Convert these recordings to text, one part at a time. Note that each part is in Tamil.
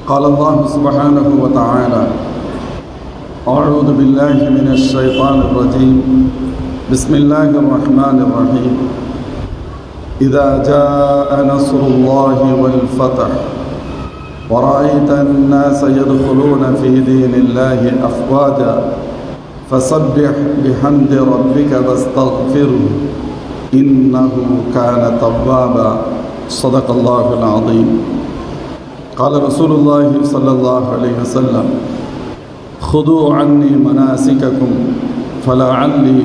قال الله سبحانه وتعالى: أعوذ بالله من الشيطان الرجيم. بسم الله الرحمن الرحيم. إذا جاء نصر الله والفتح ورأيت الناس يدخلون في دين الله أفواجا فسبح بحمد ربك واستغفره إنه كان توابا. صدق الله العظيم. قال رسول الله صلى الله عليه وسلم: خذوا عني مناسككم فلعلي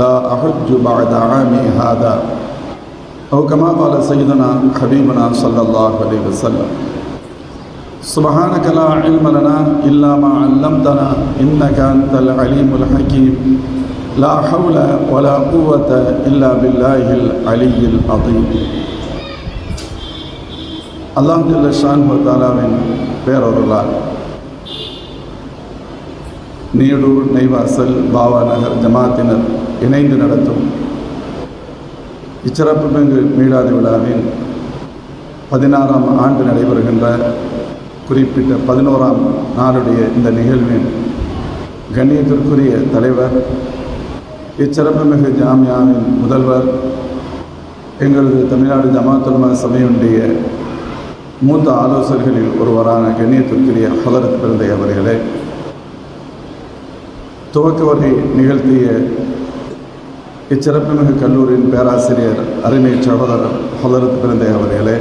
لا أحج بعد عامي هذا، أو كما قال سيدنا حبيبنا صلى الله عليه وسلم. سبحانك لا علم لنا إلا ما علمتنا إنك أنت العليم الحكيم. لا حول ولا قوة إلا بالله العلي العظيم. அல்லாஹ் ஜல்ல ஷான்ஹு தஆலாவின் பேரருளால் நீடூர் நெய்வாசல் பாவா நகர் ஜமாத்தினர் இணைந்து நடத்தும் இச்சிறப்பு மிகு மீலாது விழாவின் 16ஆம் ஆண்டு நடைபெறுகின்ற குறிப்பிட்ட 11ஆம் நாளுடைய இந்த நிகழ்வின் கண்ணியத்திற்குரிய தலைவர், இச்சிறப்பு மிகு ஜாமியாவின் முதல்வர், எங்களது தமிழ்நாடு ஜமாத்துல் உலமா சபையினுடைய மூத்த ஆலோசகர்களில் ஒருவரான கண்ணியத்திற்குரிய ஹதரத் பிறந்தை அவர்களே, துவக்க வரை நிகழ்த்திய இச்சிறப்புமிகு கல்லூரியின் பேராசிரியர் அருமை சகோதரர் ஹதரத் பிறந்தை அவர்களே,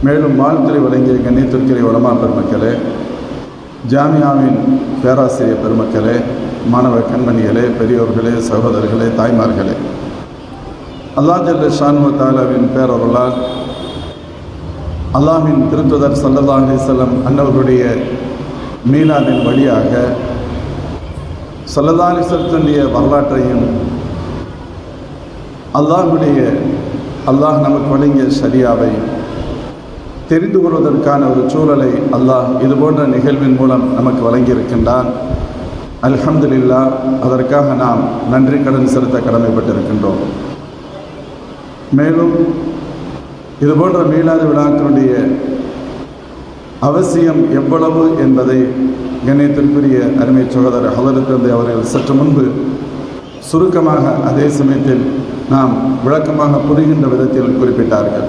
மேலும் வாழ்த்துறை வழங்கிய கண்ணியத்திற்குரிய உலமா பெருமக்களே, ஜாமியாவின் பேராசிரியர் பெருமக்களே, மாணவ கண்மணிகளே, பெரியோர்களே, சகோதரர்களே, தாய்மார்களே, அல்லாஹ் ஜல்ல ஷான்ஹு தஆலாவின் பேரருளால் அல்லாஹ்வின் திருத்துதர் ஸல்லல்லாஹு அலைஹி வஸல்லம் அன்னவர்களுடைய மீலாதின் வழியாக ஸல்லல்லாஹு அலைஹி வஸல்லத்துடைய வரலாற்றையும் அல்லாஹ் நமக்கு வழங்கிய ஷரியாவை தெரிந்து கொள்வதற்கான ஒரு சூழலை அல்லாஹ் இதுபோன்ற நிகழ்வின் மூலம் நமக்கு வழங்கியிருக்கின்றான். அல்ஹம்துலில்லாஹ். அதற்காக நாம் நன்றி கடன் செலுத்த கடமைப்பட்டிருக்கின்றோம். மேலும் இதுபோன்ற மீலாது விழாக்களுடைய அவசியம் எவ்வளவு என்பதை கண்ணியத்திற்குரிய அருமை சகோதரர் ஹதரத் பிறந்தை அவர்கள் சற்று முன்பு சுருக்கமாக அதே சமயத்தில் நாம் விளக்கமாக புரிகின்ற விதத்தில் குறிப்பிட்டார்கள்.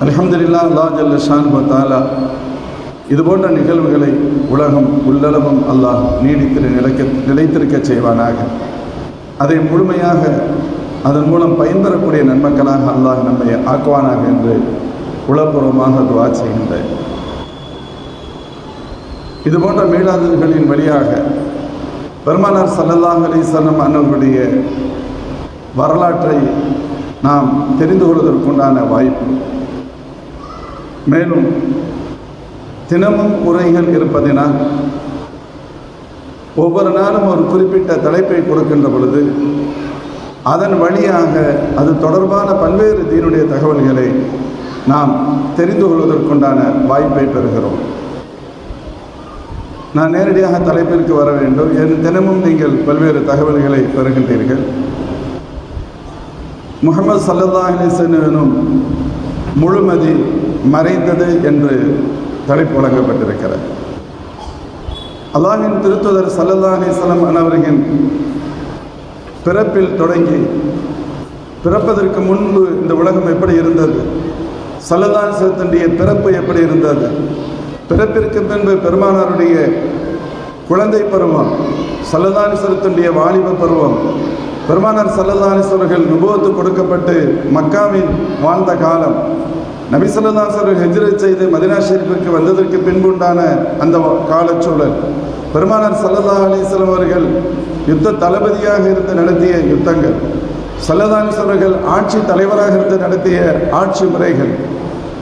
அல்ஹம்துலில்லாஹ். அல்லாஹ் ஜல்ல ஷான்ஹு தஆலா இதுபோன்ற நிகழ்வுகளை உலகம் உள்ளளவும் அல்லாஹ் நிலைத்திருக்க செய்வானாக. அதை முழுமையாக அதன் மூலம் பயன்பெறக்கூடிய நன்மக்களாக அல்லாஹ் நம்மை ஆக்குவானாக என்று உளப்பூர்வமாக துஆ செய்கின்றேன். இதுபோன்ற மீலாதுகளின் வழியாக பெருமானார் ஸல்லல்லாஹு அலைஹி வஸல்லம் அன்னவர்களுடைய வரலாற்றை நாம் தெரிந்து கொள்வதற்குண்டான வாய்ப்பு, மேலும் தினமும் உரைகள் இருப்பதினால் ஒவ்வொரு நாளும் ஒரு குறிப்பிட்ட தலைப்பை கொடுக்கின்ற பொழுது அதன் வழியாக அது தொடர்பான பல்வேறு தீனுடைய தகவல்களை நாம் தெரிந்து கொள்வதற்குண்டான வாய்ப்பை பெறுகிறோம். நான் நேரடியாக தலைப்பிற்கு வர வேண்டும். தினமும் நீங்கள் பல்வேறு தகவல்களை பெறுகின்றீர்கள். முஹம்மது ஸல்லல்லாஹு அலைஹி வஸல்லம் முழுமதி மறைந்தது என்று தலைப்பு வழங்கப்பட்டிருக்கிறது. அல்லாஹ்வின் திருத்துதர் ஸல்லல்லாஹு அலைஹி வஸல்லம் அவர்களின் பிறப்பில் தொடங்கி பிறப்பதற்கு முன்பு இந்த உலகம் எப்படி இருந்தது, ஸல்லல்லாஹு அலைஹி வஸல்லம் பிறப்பு எப்படி இருந்தது, பிறப்பிற்கு பின்பு பெருமானாருடைய குழந்தை பருவம், ஸல்லல்லாஹு அலைஹி வஸல்லம் வாலிப பருவம், பெருமானார் ஸல்லல்லாஹு அலைஹி வஸல்லம் அவர்கள் நுபுவத்து கொடுக்கப்பட்டு மக்காவில் வாழ்ந்த காலம், நபி ஸல்லல்லாஹு அலைஹி வஸல்லம் ஹிஜ்ரத் செய்து மதீனா ஷரீஃபிற்கு வந்ததற்கு பின்புண்டான அந்த காலச்சூழல், பெருமானார் ஸல்லல்லாஹு அலைஹி வஸல்லம் அவர்கள் யுத்த தளபதியாக இருந்து நடத்திய யுத்தங்கள், ஸல்லல்லாஹு அலைஹி வஸல்லம் அவர்கள் ஆட்சி தலைவராக இருந்து நடத்திய ஆட்சி முறைகள்,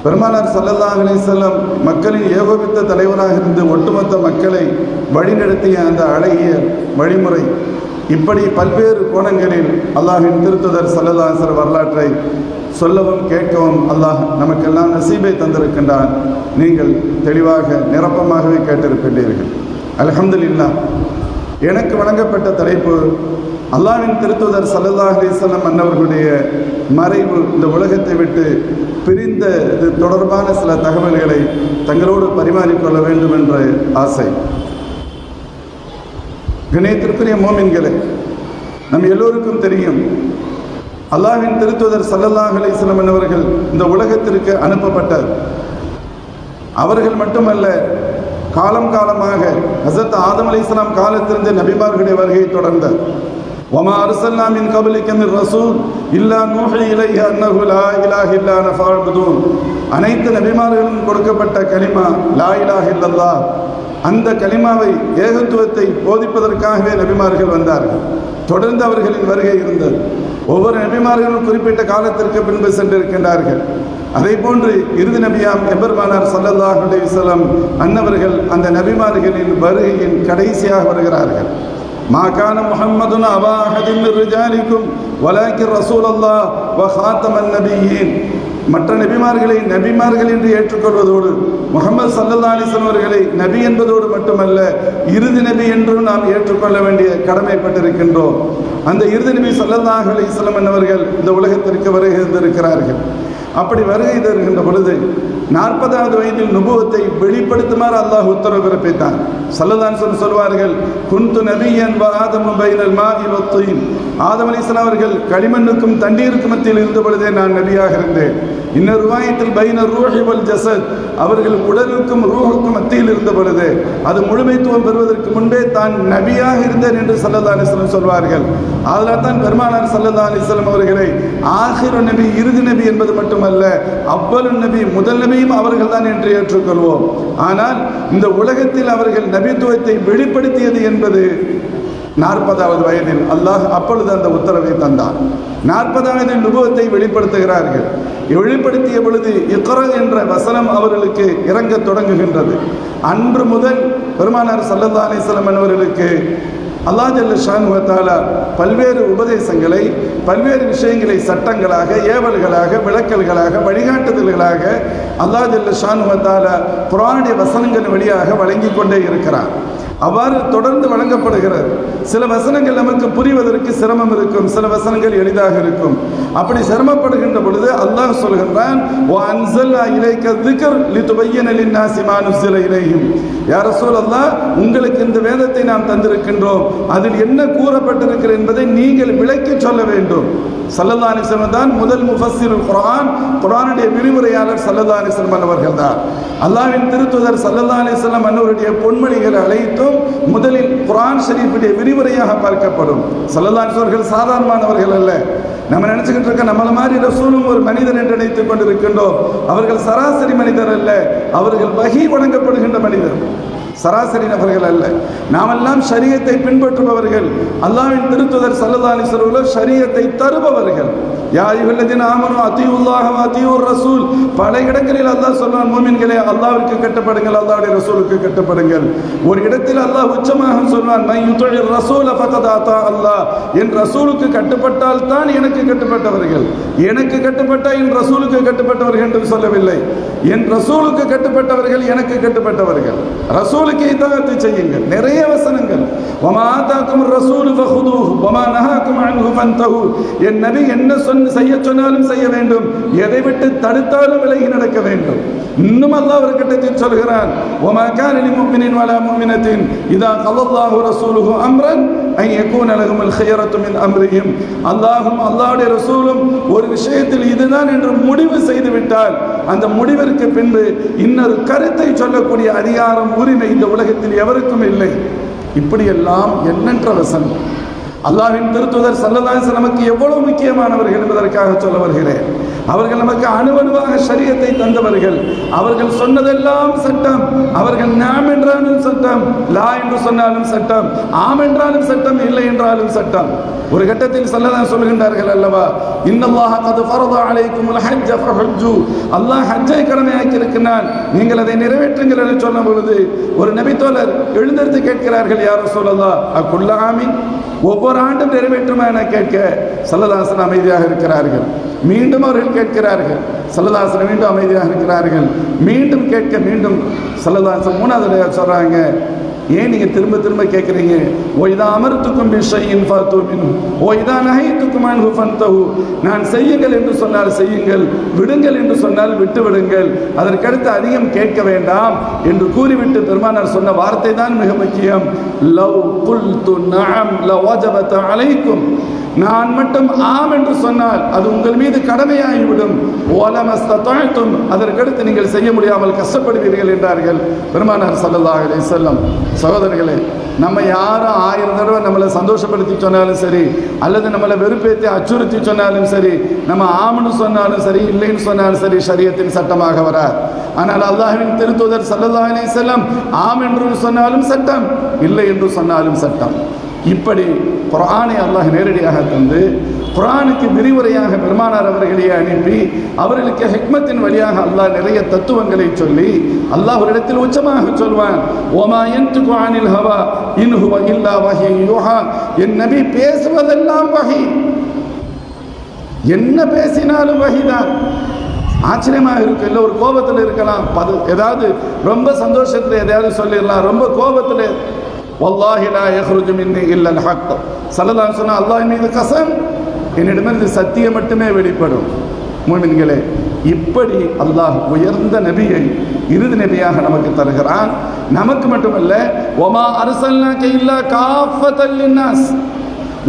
பெருமானார் ஸல்லல்லாஹு அலைஹி வஸல்லம் மக்களின் ஏகோபித்த தலைவராக இருந்து ஒட்டுமொத்த மக்களை வழிநடத்திய அந்த அழகிய வழிமுறை, இப்படி பல்வேறு கோணங்களில் அல்லாஹ்வின் திருத்துதர் ஸல்லல்லாஹு அலைஹி வஸல்லம் வரலாற்றை சொல்லவும் கேட்கவும் அல்லாஹ் நமக்கெல்லாம் நசீபை தந்திருக்கின்றான். நீங்கள் தெளிவாக நிரப்பமாகவே கேட்டிருக்கின்றீர்கள். அல்ஹம்துலில்லாஹ். எனக்கு வழங்கப்பட்ட தலைப்பு அல்லாஹ்வின் திருத்தூதர் ஸல்லல்லாஹு அலைஹி வஸல்லம் அன்னவர்களுடைய மறைவு இந்த உலகத்தை விட்டு பிரிந்த இது தொடர்பான சில தகவல்களை தங்களோடு பரிமாறிக்கொள்ள வேண்டும் என்ற ஆசை. கணேத்திற்குரிய மோமின்களே, நம் எல்லோருக்கும் தெரியும், அல்லாஹ்வின் திருத்தூதர் ஸல்லல்லாஹு அலைஹி வஸல்லம் அன்னவர்கள் இந்த உலகத்திற்கு அனுப்பப்பட்டார். அவர்கள் மட்டுமல்ல, காலம் காலமாக ஹஸரத் ஆதம் அலைஹிஸ்ஸலாம் காலத்திலிருந்து நபிமார்களுடைய வருகை தொடர்ந்தார். வமா அர்ஸல்னா மின் கப்லிக மின் ரசூல் இல்லா நூஹி இலைஹி அன்னஹு லா இலாஹ இல்லா அன ஃபஅபுதூன். அனைத்து நபிமார்களும் கொடுக்கப்பட்ட கலிமா லா இலாஹ இல்லல்லாஹ். அந்த கலிமாவை, ஏகத்துவத்தை போதிப்பதற்காகவே நபிமார்கள் வந்தார்கள். தொடர்ந்து அவர்களின் வருகை இருந்தது. ஒவ்வொரு நபிமார்களும் குறிப்பிட்ட காலத்திற்கு பின்பு சென்றிருக்கின்றார்கள். அதே போன்று இறுதி நபியாம் எபெருமானார் ஸல்லல்லாஹு அலைஹி வஸல்லம் அன்னவர்கள் அந்த நபிமார்களின் வருகையின் கடைசியாக வருகிறார்கள். மா கான முஹம்மதுன் அபா அஹதின் மின் ரிஜாலிக்கும் வலாக்கின் ரசூலல்லாஹ் வ ஹாத்தமன் நபியீன். மற்ற நபிமார்களை நபிமார்கள் என்று ஏற்றுக்கொள்வதோடு முஹம்மது ஸல்லல்லாஹு அலைஹி வஸல்லம் அவர்களை நபி என்பதோடு மட்டுமல்ல, இறுதி நபி என்றும் நாம் ஏற்றுக்கொள்ள வேண்டிய கடமைப்பட்டிருக்கின்றோம். அந்த இறுதி நபி ஸல்லல்லாஹு அலைஹி வஸல்லம் என்பவர்கள் இந்த உலகத்திற்கு வருகை தந்திருக்கிறார்கள். அப்படி வருகை தருகின்ற பொழுது 40வது வயதில் நுபுவத்தை வெளிப்படுத்துமாறு அல்லாஹ் உத்தரவு பிறப்பித்தான். ஸல்லல்லாஹு அலைஹி வஸல்லம் சொல்வார்கள், குன்து நபியன் வ ஆதமு பைனல் மாஇ வத்தீன். ஆதம் அலைஹிஸ்ஸலாம் அவர்கள் களிமண்ணுக்கும் தண்ணீருக்கும் மத்தியில் இருந்த பொழுதே நான் நபியாக இருந்தேன். இன்னொரு ரிவாயத்தில் பைன ரூஹி வல் ஜஸத், அவர்கள் உடலுக்கும் ரூஹுக்கும் மத்தியில் இருந்த பொழுது, அது முழுமைத்துவம் பெறுவதற்கு முன்பே தான் நபியாக இருந்தேன் என்று ஸல்லல்லாஹு அலைஹி வஸல்லம் சொல்வார்கள். அதனால் தான் பெருமானார் ஸல்லல்லாஹு அலைஹி வஸல்லம் அவர்களை ஆகிரு நபி, இறுதி நபி என்பது மட்டுமல்ல, அவ்வளு நபி, முதல் நபியும் அவர்கள் தான் என்று ஏற்றுக்கொள்வோம். ஆனால் இந்த உலகத்தில் அவர்கள் நபித்துவத்தை வெளிப்படுத்தியது என்பது 40வது வயதில். அல்லாஹ் அப்பொழுது அந்த உத்தரவை தந்தான். 40வது வயதில் நுபுவத்தை வெளிப்படுத்துகிறார்கள். வெளிப்படுத்திய பொழுது இக்ரா என்ற வசனம் அவர்களுக்கு இறங்க தொடங்குகின்றது. அன்று முதல் பெருமானார் ஸல்லல்லாஹு அலைஹி வஸல்லம் அவர்களுக்கு அல்லாஹ் ஜல்ல ஷானுஹு வ தஆலா பல்வேறு உபதேசங்களை, பல்வேறு விஷயங்களை சட்டங்களாக, ஏவல்களாக, விளக்கல்களாக, வழிகாட்டுதல்களாக அல்லாஹ் ஜல்ல ஷானுஹு வ தஆலா குர்ஆனுடைய வசனங்கள் வழியாக வழங்கி கொண்டே இருக்கிறார். அவ்வாறு தொடர்ந்து வழங்கப்படுகிறது. சில வசனங்கள் நமக்கு புரிவதற்கு சிரமம் இருக்கும், சில வசனங்கள் எளிதாக இருக்கும். அப்படி சிரமப்படுகின்ற பொழுது அல்லாஹ் சொல்கின்றான், வ அன்ஸல்னா இலைக ذிக்ர் லிதுபய்யின லின்னாஸி மா நுஸில இலைஹிம். யா ரசூலல்லாஹ், உங்களுக்கு இந்த வேதத்தை நாம் தந்திருக்கின்றோம், அதில் என்ன கூறப்பட்டிருக்கிறது என்பதை நீங்கள் விளக்கி சொல்ல வேண்டும். ஸல்லல்லாஹு அலைஹி வஸல்லம் தான் முதல் முஃபஸ்ஸிருல் குர்ஆன், குர்ஆனுடைய விரிவுரையாளர் ஸல்லல்லாஹு அலைஹி வஸல்லம் அவர்கள் தான். அல்லாஹ்வின் திருத்தூதர் ஸல்லல்லாஹு அலைஹி வஸல்லம் அவருடைய பொன்மொழிகள் அனைத்தும் முதலில் குர்ஆன் ஷரீஃபுடைய விரிவுரையாக பார்க்கப்படும். ஸல்லல்லாஹு அலைஹி வஸல்லம் சாதாரணமானவர்கள் அல்ல. நம்ம நினைச்சுக்கிட்டு இருக்க நம்மள மாதிரி ரசூலும் ஒரு மனிதர் என்று நினைத்துக் கொண்டிருக்கின்றோம். அவர்கள் சராசரி மனிதர் அல்ல, அவர்கள் வஹி வழங்கப்படுகின்ற மனிதர், சராசரி நபர்கள் அல்ல. நாமெல்லாம் ஷரியத்தை பின்பற்றுபவர்கள். அல்லாஹ்வின் திருத்தூதர் ஸல்லல்லாஹு அலைஹி வஸல்லம் ஷரியத்தை தருபவர்கள். யா அய்யுஹல்லதீன ஆமனு அத்தீஉல்லாஹ வ அத்தீஉர் ரசூல். பல இடங்களில் அல்லாஹ் சொல்றான், மூமின்களே அல்லாஹ்விற்கு கட்டுப்படுங்கள், அல்லாஹ்வுடைய ரசூலுக்கு கட்டுப்படுங்கள். ஒரு இடத்தில் அல்லாஹ் உச்சமாக சொல்வான், மை யுதீர் ரசூல ஃபகத் அதா அல்லாஹ். என் ரசூலுக்கு கட்டுப்பட்டால் தான் எனக்கு கட்டுப்பட்டவர்கள், எனக்கு கட்டுப்பட்ட என் ரசூலுக்கு கட்டுப்பட்டவர்கள் என்று சொல்லவில்லை. என் ரசூலுக்கு கட்டுப்பட்டவர்கள் எனக்கு கட்டுப்பட்டவர்கள். ரசூலுக்கு இதாஅத் செய்யுங்கள். நிறைய வசனங்கள், வமா ஆதாக்கும் ரசூல் ஃபஹுதுஹு வமா நஹாக்கும் அன்ஹு ஃபன்தஹு. என் நபி என்ன செய்ய சொன்னாலும் செய்ய வேண்டும், எதை விட்டு தடுத்தாலும் விலகி நடக்க வேண்டும். இன்னும் அல்லாஹ் ஒரு கட்டத்தில் சொல்கிறான், வமா கான லிமுஃமினின் வலா முஃமினத்தின் இதா கல்லல்லாஹு ரசூலுஹு அம்ரன் அன் யகூன லஹுமுல் ഖിയറத்து மின் அம்ரிஹிம். அல்லாஹ்வும் அல்லாஹ்வுடைய ரசூலும் ஒரு விஷயத்தில் இதுதான் என்று முடிவு செய்து விட்டால், அந்த முடிவிற்கு பின்பு இன்னொரு கருத்தை சொல்லக்கூடிய அதிகாரம், உரிமை இந்த உலகத்தில் எவருக்கும் இல்லை. இப்படியெல்லாம் எண்ணற்ற வசனம். அல்லாஹ்வின் திருத்தூதர் ஸல்லல்லாஹு அலைஹி வஸல்லம் நமக்கு எவ்வளவு முக்கியமானவர்கள் என்பதற்காக சொல்ல வருகிறேன். அவர்கள் நமக்கு அணுவணுவாக ஷரியத்தை தந்தவர்கள். அவர்கள் சொன்னதெல்லாம் சட்டம். அவர்கள் நாம் என்றாலும் சட்டம், லா என்று சொன்னாலும் சட்டம், ஆம் என்றாலும் சட்டம், இல்லை என்றாலும் சட்டம். ஒரு கட்டத்தில் ஸல்லல்லாஹு சொல்கின்றார்கள் அல்லவா, இன்னல்லாஹ கத் ஃபரத அலைக்குமுல் ஹஜ்ஜ ஃபஹஜ்ஜு. அல்லாஹ் ஹஜ்ஜை கடமையாக்கி இருக்கிறான், நீங்கள் அதை நிறைவேற்றுங்கள் என்று சொன்ன பொழுது ஒரு நபித்தோழர் எழுந்தெடுத்து கேட்கிறார்கள், யா ரசூலல்லாஹ் அக்குல்ல ஆமீன், ஒவ்வொரு ஆண்டும் நிறைவேற்றுமா என கேட்க ஸல்லல்லாஹு அலைஹி வஸல்லம் அமைதியாக இருக்கிறார்கள். மீண்டும் அவர்கள் கேட்கிறார்கள், ஸல்லல்லாஹு அலைஹி வஸல்லம் மீண்டும் அமைதியாக இருக்கிறார்கள். மீண்டும் கேட்க, மீண்டும் ஸல்லல்லாஹு அலைஹி வஸல்லம் மூணாவது சொல்றாங்க, ஏன் நீங்க திரும்ப திரும்ப கேட்குறீங்க? ஒய்தா அமர்த்துக்கும் பிஷையின் ஃபாத்துமின் ஒய்தா நஹைத்துக்கும் அன்ஹு ஃபன்தஹு. நான் செய்யுங்கள் என்று சொன்னால் செய்யுங்கள், விடுங்கள் என்று சொன்னால் விட்டு விடுங்கள், அதற்கடுத்து அதிகம் கேட்க வேண்டாம் என்று கூறிவிட்டு பெருமானார் சொன்ன வார்த்தை தான் மிக முக்கியம். லவ் குல்து நஅம் லவஜபத அலைக்கும். நான் மட்டும் ஆம் என்று சொன்னால் அது உங்கள் மீது கடமையாகிவிடும். ஓலமஸ்ததாய்த்தும், அதற்கடுத்து நீங்கள் செய்ய முடியாமல் கஷ்டப்படுவீர்கள் என்றார்கள் பெருமானார் ஸல்லல்லாஹு அலைஹி வஸல்லம். சகோதரர்களே, நம்ம யாரும் 1000 தடவை நம்மளை சந்தோஷப்படுத்தி சொன்னாலும் சரி, அல்லது நம்மளை வெறுப்பேற்றி அச்சுறுத்தி சொன்னாலும் சரி, நம்ம ஆம்னு சொன்னாலும் சரி, இல்லைன்னு சொன்னாலும் சரி, ஷரியத்தின் சட்டமாக வரார். ஆனால் அல்லாஹ்வின் திருத்தூதர் ஸல்லல்லாஹு அலைஹி வஸல்லம் ஆம் என்று சொன்னாலும் சட்டம், இல்லை என்று சொன்னாலும் சட்டம். இப்படி குர்ஆனை அல்லாஹ் நேரடியாக தந்து, குர்ஆனுக்கு விரிவுரையாக பெருமானார் அவர்களையே அனுப்பி, அவர்களுக்கு ஹிக்மத்தின் வழியாக அல்லாஹ் நிறைய தத்துவங்களை சொல்லி, அல்லாஹ் ஒரு இடத்தில் உச்சமாக சொல்வான், ஓமா யன்துகு அனில் ஹவா இன் ஹுவ இல்லா வஹி யூஹா. என் நபி பேசுவதெல்லாம் வஹி, என்ன பேசினாலும் வஹிதான். ஆச்சரியமாக இருக்கு. இல்லை ஒரு கோபத்தில் இருக்கலாம், ஏதாவது ரொம்ப சந்தோஷத்தில் எதையாவது சொல்லிடலாம், ரொம்ப கோபத்தில் வல்லாஹி லா யஹ்ருஜு மின்னி இல்லல் ஹக். ஸல்லல்லாஹு அலைஹி வஸல்லம் அல்லாஹ் மீது கஸம், என்னிடமிருந்து சத்தியம் மட்டுமே வெளிப்படும். முஃமின்களே, இப்படி அல்லாஹ் உயர்ந்த நபியை இறுதி நபியாக நமக்கு தருகிறான். நமக்கு மட்டுமல்ல, வமா அர்ஸல்னாக இல்லா காஃபத்தல் லின்னாஸ்,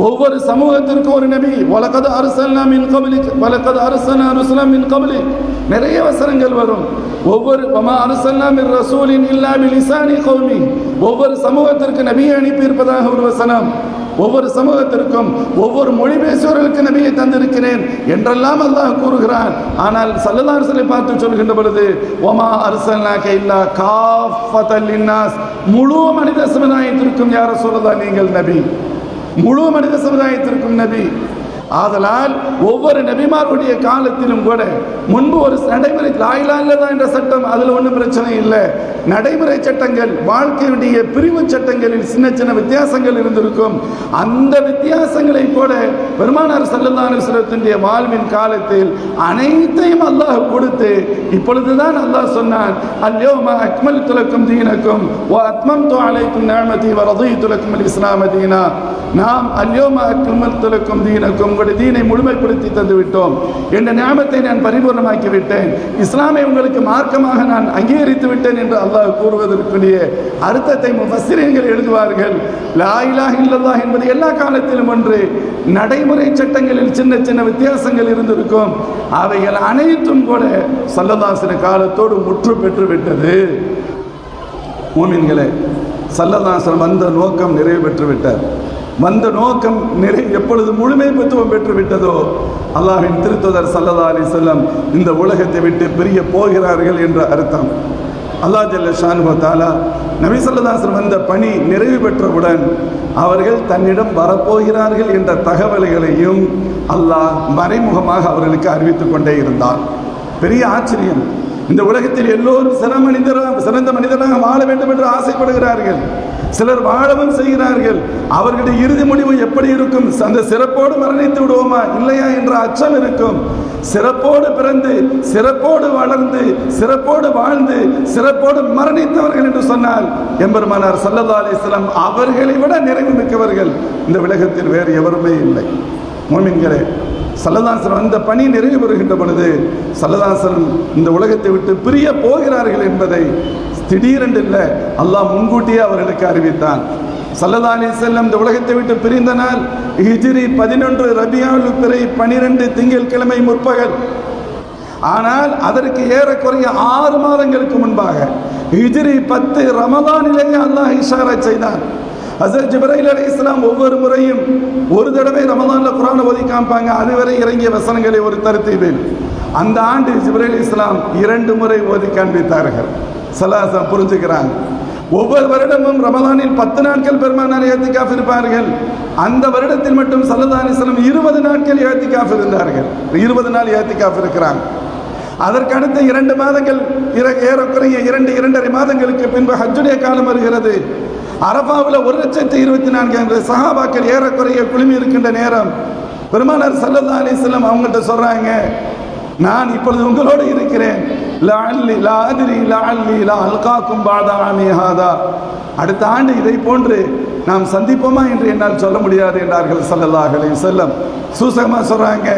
ஒவ்வொரு சமூகத்திற்கும் ஒரு நபி. வலகத் அர்ஸல்னா மின் கப்லிக் வலகத் அர்ஸல்னா ருசுலன் மின் கப்லிக், நிறைய வசனங்கள் வரும். ஒவ்வொரு வமா அர்ஸல்னா மின் ரசூலின் இல்லா பிலிசானி கௌமி, ஒவ்வொரு சமூகத்திற்கு நபியை அனுப்பி இருப்பதாக ஒரு வசனம். ஒவ்வொரு சமூகத்திற்கும் ஒவ்வொரு மொழி பேசுவர்களுக்கு நபியை தந்திருக்கிறேன் என்றெல்லாம் அல்லாஹ் கூறுகிறான். ஆனால் ஸல்லல்லாஹு அலைஹி வஸல்லம் பார்த்து சொல்கின்ற பொழுது, வமா அர்ஸல்னாக இல்லா காஃபத்தல் லின்னாஸ், முழு மனித சமுதாயத்திற்கும் யா ரசூலல்லாஹ் நீங்கள் நபி, முழு மனித சமுதாயத்திற்கும் நபி. ஆதலால் ஒவ்வொரு நபிமாருடைய காலத்திலும் கூட முன்பு ஒரு நடைமுறை லா இலாஹா இல்லல்லாஹ் என்ற சட்டம், அதில் ஒன்றும் பிரச்சனை இல்லை. நடைமுறை சட்டங்கள், வாழ்க்கையுடைய பிரிவு சட்டங்களில் சின்ன சின்ன வித்தியாசங்கள் இருந்திருக்கும். அந்த வித்தியாசங்களை கூட பெருமானார் ஸல்லல்லாஹு அலைஹி வஸல்லத்தினுடைய வாழ்வின் காலத்தில் அனைத்தையும் அல்லாஹ் கொடுத்து, இப்பொழுதுதான் அல்லாஹ் சொன்னான், அல்யௌம அக்மல்து லக்கும் தீனக்கும் வ அத்மம்து அலைக்கும் நிஅமதி வ ரதீது லக்கும் அல் இஸ்லாம தீனா. நாம் அல்யௌம அக்மல்து லக்கும் தீனக்கும், உங்களுடைய தீனை முழுமைப்படுத்தி தந்து விட்டோம், என்ற நியாமத்தை நான் பரிபூர்ணமாக்கி விட்டேன், இஸ்லாமை உங்களுக்கு மார்க்கமாக நான் அங்கீகரித்து விட்டேன் என்று அல்லாஹ் கூறுவதற்குரிய அர்த்தத்தை முஃபஸ்ஸிரீன்கள் எழுதுவார்கள். லா இலாஹா இல்லல்லாஹ் என்பது எல்லா காலத்திலும் ஒன்று. நடைமுறை சட்டங்களில் சின்ன சின்ன வித்தியாசங்கள் இருந்திருக்கும். அவைகள் அனைத்தும் கூட ஸல்லல்லாஹு அலைஹி வஸல்லம் காலத்தோடு முற்று பெற்று விட்டது. மூமின்களே, ஸல்லல்லாஹு அலைஹி வஸல்லம் வந்த நோக்கம் நிறைவு பெற்று விட்டார். வந்த நோக்கம் எப்பொழுது முழுமைத்துவம் பெற்று விட்டதோ, அல்லாஹ்வின் திருத்தூதர் ஸல்லல்லாஹு அலைஹி வஸல்லம் இந்த உலகத்தை விட்டு பிரிய போகிறார்கள் என்ற அர்த்தம். அல்லாஹ் ஜல்ல ஷானுஹு வ தஆலா நபி ஸல்லல்லாஹு அலைஹி வஸல்லம் வந்த பணி நிறைவு பெற்றவுடன் அவர்கள் தன்னிடம் வரப்போகிறார்கள் என்ற தகவல்களையும் அல்லாஹ் மறைமுகமாக அவர்களுக்கு அறிவித்துக் கொண்டே இருந்தார். பெரிய ஆச்சரியம். இந்த உலகத்தில் எல்லோரும் சிறந்த மனிதராக வாழ வேண்டும் என்று ஆசைப்படுகிறார்கள். சிலர் வாழவும் செய்கிறார்கள். அவர்களுடைய இறுதி முடிவு எப்படி இருக்கும்? அந்த சிறப்போடு மரணித்து விடுவோமா இல்லையா என்ற அச்சம் இருக்கும். சிறப்போடு பிறந்து, சிறப்போடு வளர்ந்து, சிறப்போடு வாழ்ந்து, சிறப்போடு மரணித்தவர்கள் என்று சொன்னால் எம்பெருமானார் ஸல்லல்லாஹு அலைஹி வஸல்லம் அவர்களை விட நிறைவு மிக்கவர்கள் இந்த உலகத்தில் வேறு எவருமே இல்லை. மூமின்களே, ஸல்லல்லாஹு அலைஹி வஸல்லம் அந்த பணி நிறைவு பெறுகின்ற பொழுது ஸல்லல்லாஹு அலைஹி வஸல்லம் இந்த உலகத்தை விட்டு பிரிய போகிறார்கள் என்பதை திடீரென்று இல்லை, அல்லாஹ் முன்கூட்டியே அவர்களுக்கு அறிவித்தான். ஸல்லல்லாஹு அலைஹி வஸல்லம் இந்த உலகத்தை விட்டு பிரிந்த நாள் ஹிஜ்ரி 11 ரபியுல் பிறை 12 திங்கட்கிழமை முற்பகல். ஆனால் அதற்கு ஏறக்குறைய 6 மாதங்களுக்கு முன்பாக ஹிஜ்ரி 10 ரமதானிலேயே அல்லாஹ் இஷாரா செய்தான். ஹஸரத் ஜிப்ரீல் அலைஹிஸ்ஸலாம் ஒவ்வொரு முறையும் ஒரு தடவை ரமதான்ல குர்ஆனை ஓதி காமிப்பாங்க. அதுவரை இறங்கிய வசனங்களை ஒரு தர்த்தீபில். அந்த ஆண்டு ஜிப்ரீல் அலைஹிஸ்ஸலாம் 2 முறை ஓதி காண்பித்தார்கள். ஸல்லல்லாஹு புரிஞ்சுக்கிறாங்க. ஒவ்வொரு வருடமும் ரமதானில் 10 நாட்கள் பெருமானார் இஅ்திகாஃப் இருப்பார்கள். அந்த வருடத்தில் மட்டும் ஸல்லல்லாஹு அலைஹி வஸல்லம் 20 நாட்கள் இஅ்திகாஃப் இருந்தார்கள். 20 நாள் இஅ்திகாஃப் இருக்கிறாங்க. அதற்கடுத்த 2 மாதங்கள், ஏறக்குறைய 2.5 மாதங்களுக்கு பின்பு ஹஜ்ஜுடைய காலம் வருகிறது. அரஃபாவில் 1,24,000 சஹாபாக்கள் ஏறக்குறைய குழுமி இருக்கின்ற நேரம் பெருமானார் ஸல்லல்லாஹு அலைஹி வஸல்லம் அவங்கள்ட்ட சொல்றாங்க, நான் இப்பொழுது உங்களோடு இருக்கிறேன், லஅல்லி லா அத்ரி லஅல்லி லா அல்காக்கும் பஅத ஆமி ஹாதா, அடுத்த ஆண்டு இதை போன்று நாம் சந்திப்போமா என்று என்னால் சொல்ல முடியாது என்றார்கள் ஸல்லல்லாஹு அலைஹி வஸல்லம். சூசகமா சொல்றாங்க,